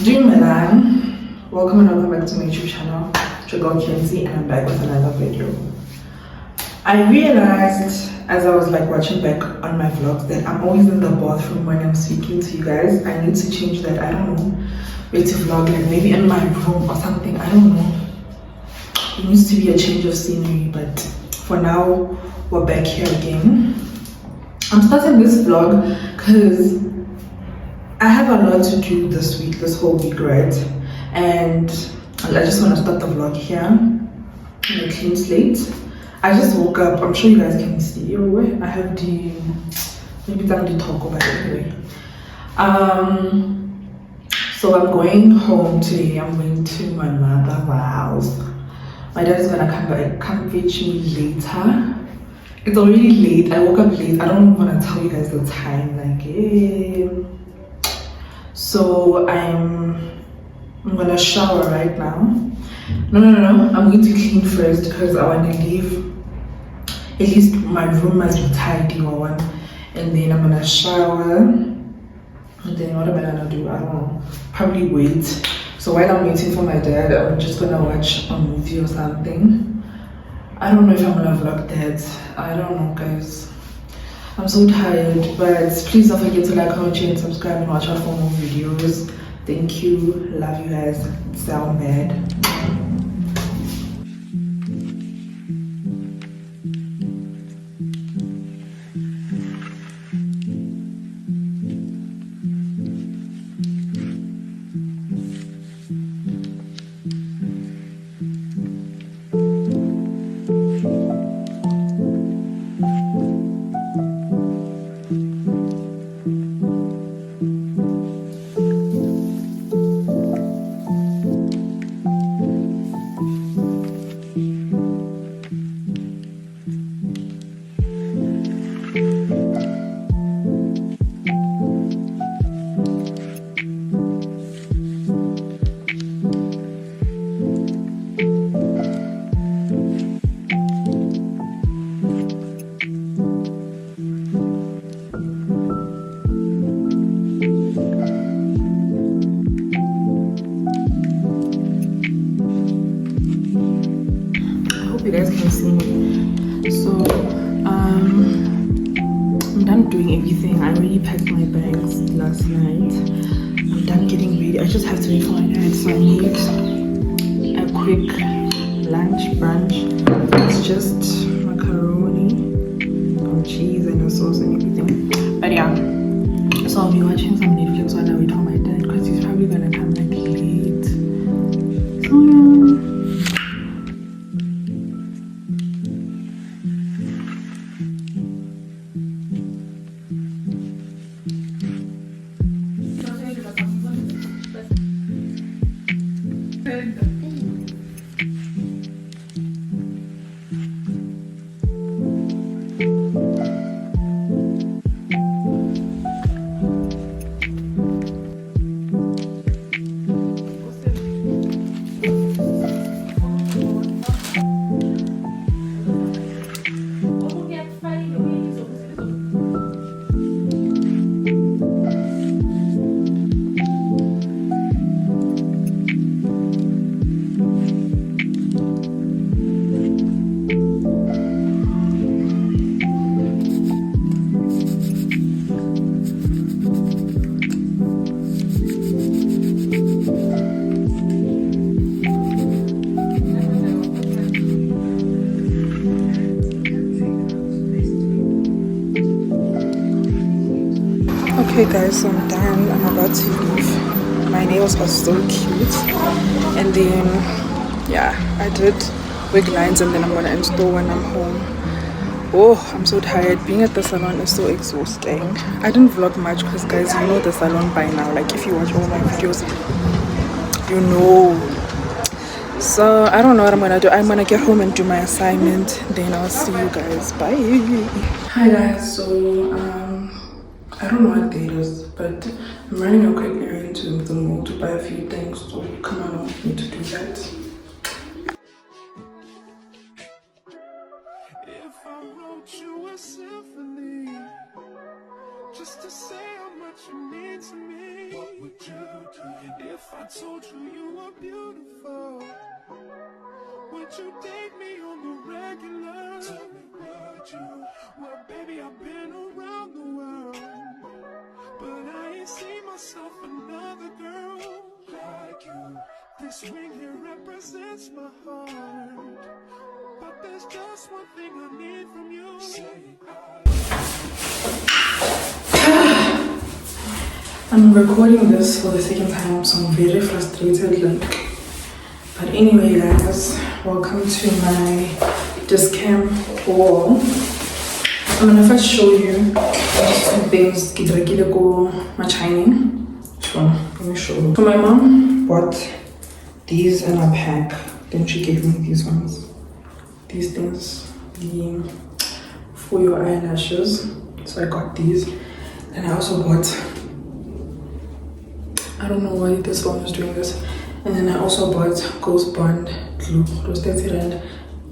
Doing Milan, welcome and welcome back to my YouTube channel. It's your girl Nkhensani, and I'm back with another video. I realized as I was like watching back on my vlogs that I'm always in the bathroom when I'm speaking to you guys. I need to change that. I don't know where to vlog, like maybe in my room or something. I don't know. It needs to be a change of scenery, but for now we're back here again. I'm starting this vlog because I have a lot to do this week, this whole week, right? And I just want to start the vlog here on a clean slate. I just woke up. I'm sure you guys can see. I have the maybe that's the talk about it anyway. So I'm going home today. I'm going to my mother's house. My dad's gonna come fetch me later. It's already late. I woke up late. I don't want to tell you guys the time. So I'm gonna shower right now. No. I'm going to clean first because I want to leave. At least my room must be tidy or one. And then I'm gonna shower. And then what am I gonna do? I don't know. Probably wait. So while I'm waiting for my dad, I'm just gonna watch a movie or something. I don't know if I'm gonna vlog that. I don't know, guys. I'm so tired, but please don't forget to like, comment, share, and subscribe and watch out for more videos. Thank you. Love you guys. Sound bad. You guys can see me. So I'm done doing everything. I already packed my bags last night. I'm done getting ready. I just have to wait for my dad. So I need a quick brunch. It's just macaroni and cheese and a sauce and everything. But yeah, so I'll be watching some Netflix while I wait for my dad because he's probably gonna come like late. So yeah. Okay guys, so I'm done. I'm about to leave. My nails are so cute. And then, yeah, I did wig lines and then I'm gonna install when I'm home. Oh, I'm so tired. Being at the salon is so exhausting. I didn't vlog much because guys, you know the salon by now. Like if you watch all my videos, you know. So I don't know what I'm gonna do. I'm gonna get home and do my assignment. Then I'll see you guys. Bye. Hi guys, so I don't know what day it is, but I'm running a quick errand to the mall to buy a few things, so come on with me to do that. If I wrote you a symphony, just to say how much you mean to me. What would you do if I told you you were beautiful? Would you date me on the regular? Tell me, would you? Well, baby, I've been around the world, but I ain't seen myself another girl like you. This ring here represents my heart, but there's just one thing I need from you. I'm recording this for the second time, so I'm very frustrated. But anyway, guys, welcome to my discam haul. I'm gonna first show you some things my Chinese. So let me show you. So my mom bought these in a pack. Then she gave me these ones. These things, for your eyelashes. So I got these. And I also bought, I don't know why this one is doing this. And then I also bought Ghost Bond glue. Those 30 rand.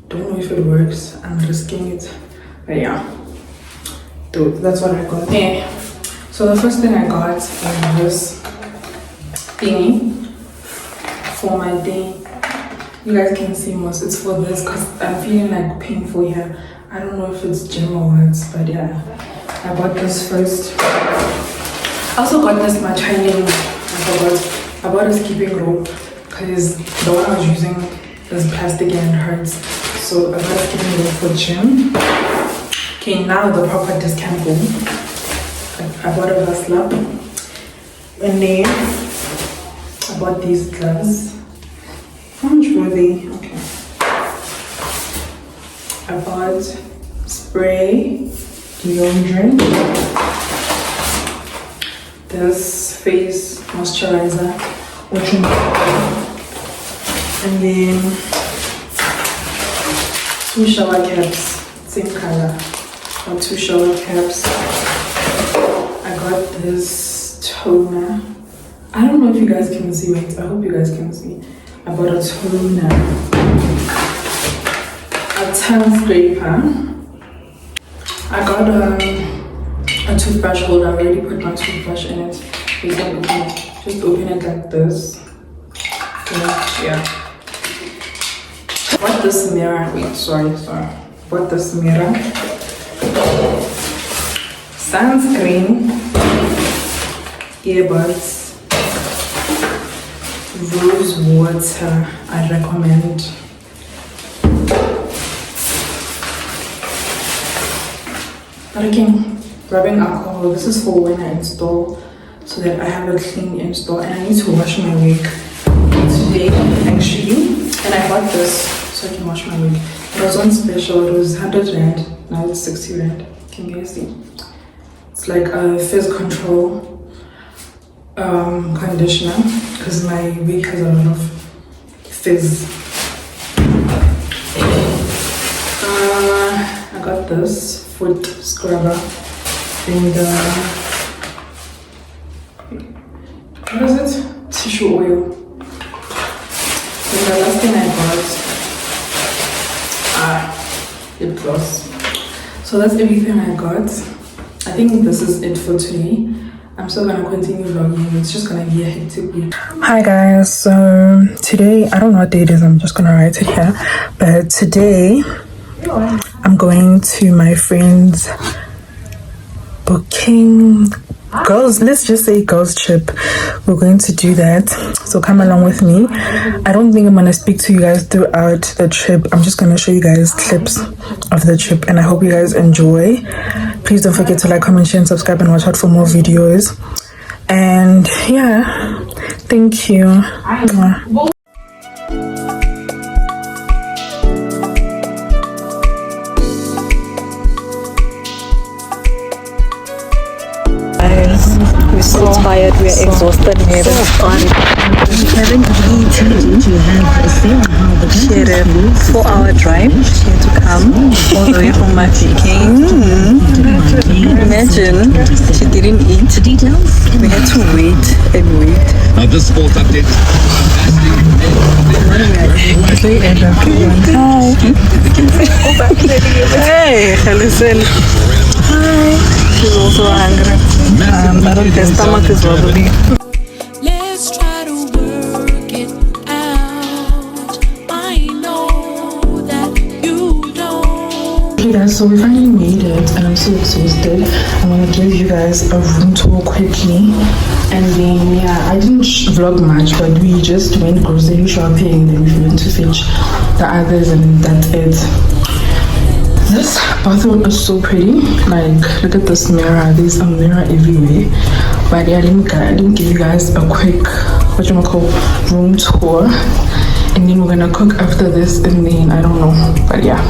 Don't know if it works. I'm risking it. But yeah. Dude, that's what I got. Yeah. So the first thing I got is this thingy for my day. You guys can see most. It's for this because I'm feeling like painful here. I don't know if it's gym or what, but yeah. I bought this first. I also got this my Chinese. I bought a skipping rope because the one I was using is plastic and it hurts. So I got a skipping rope for gym. Okay, now the proper discount room. I bought a hustler. And then I bought these gloves. How much were they? Okay. I bought spray, deodorant, this face moisturizer, and then 2 shower caps, same color, or 2 shower caps. I got this toner. I don't know if you guys can see. Wait, I hope you guys can see. I bought a toner, a tongue scraper. I got a toothbrush holder. I already put my toothbrush in it. You can open it. Just open it like this. Yeah. Bought this mirror. Wait, sorry. Bought this mirror. Sunscreen. Earbuds. Rose water. I recommend. Again, rubbing alcohol. This is for when I install, so that I have a clean install. And I need to wash my wig today, actually. And I bought this so I can wash my wig. It was on special. It was 100 rand. Now it's 60 rand. Can you guys see? It's like a fizz control conditioner because my wig has a lot of fizz. I got this foot scrubber in the, what is it? Tissue oil. And the last thing I bought, lip gloss. So that's everything I got. I think this is it for today. I'm still gonna continue vlogging. It's just gonna be a hectic week. Hi guys, so today, I don't know what day it is, I'm just gonna write it here. But today, I'm going to my friend's booking girls, let's just say girls trip. We're going to do that, so come along with me. I don't think I'm gonna speak to you guys throughout the trip. I'm just gonna show you guys clips of the trip, and I hope you guys enjoy. Please don't forget to like, comment, share, and subscribe, and watch out for more videos. And yeah, thank you. Mwah. We're so tired, we're exhausted, we haven't eaten. She had a 4-hour drive. She had to come all the way from my King. Imagine, she didn't eat. We had to wait and wait. Now this sports update. Hi. Hey, listen. Hi. She's also hungry. Her stomach is wobbly. Yeah, so we finally made it and I'm so exhausted. I'm gonna give you guys a room tour quickly. And then, yeah, I didn't vlog much, but we just went grocery shopping, then we went to fetch the others, and then that's it. This bathroom is so pretty. Like, look at this mirror. There's a mirror everywhere. But yeah, let me give you guys a quick, room tour. And then we're gonna cook after this, and then I don't know. But yeah.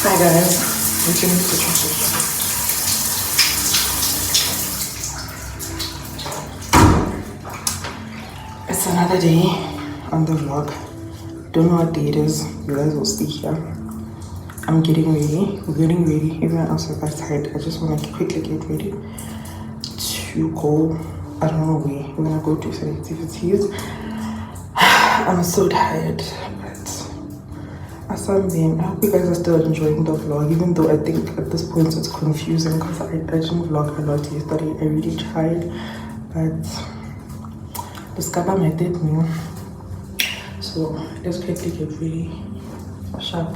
Hi guys, reaching the kitchen station. It's another day on the vlog. Don't know what day it is. You guys will see here. I'm getting ready. We're getting ready. Everyone else is outside. I just want to quickly get ready to go. I don't know where. We're gonna go do some activities. I'm so tired, but Asambin, I hope you guys are still enjoying the vlog, even though I think at this point it's confusing because I didn't vlog a lot yesterday. I really tried, but the scabba met me. So let's quickly get ready for sharp.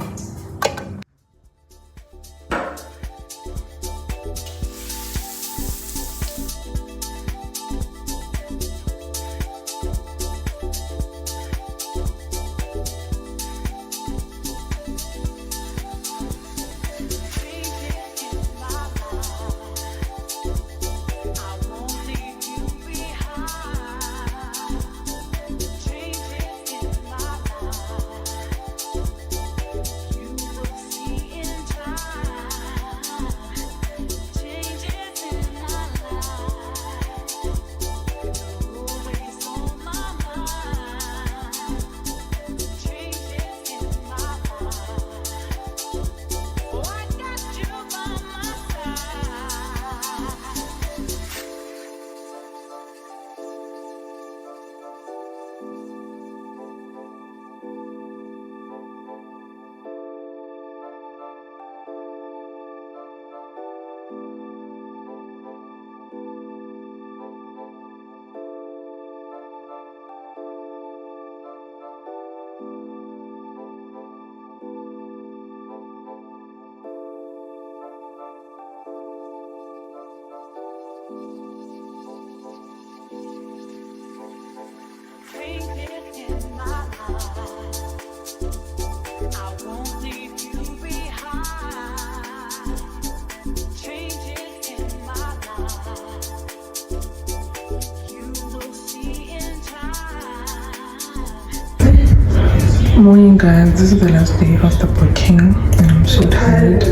Morning guys, this is the last day of the booking and I'm so tired.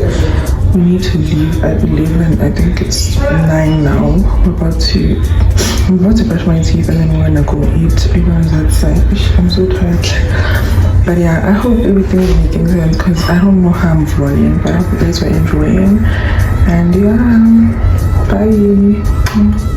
We need to leave at 11. I think it's 9 now. I'm about to brush my teeth and then we're gonna go eat. Everyone's outside. I'm so tired. But yeah, I hope everything is making sense because I don't know how I'm vlogging, but I hope you guys were enjoying. And yeah, bye.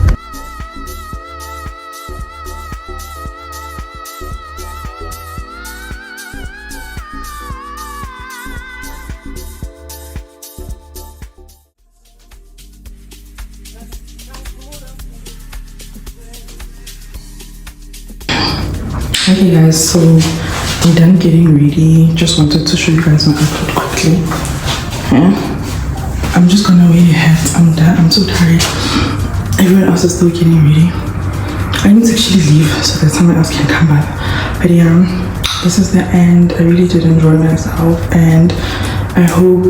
Okay guys, so I'm done getting ready. Just wanted to show you guys my outfit quickly. Yeah. I'm just gonna wear a hat. I'm done. I'm so tired. Everyone else is still getting ready. I need to actually leave so that someone else can come back. But yeah, this is the end. I really did enjoy myself, and I hope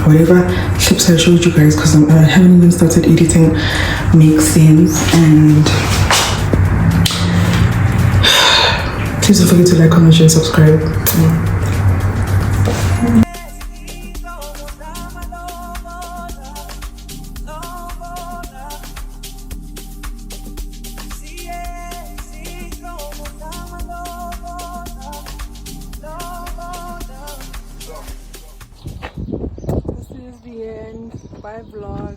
whatever clips I showed you guys, because I haven't even started editing, makes sense. And please don't forget to like, comment, share, subscribe. This is the end. Bye vlog.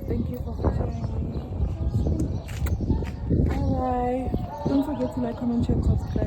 Thank you for watching. Bye. Don't forget to like, comment, share, and subscribe.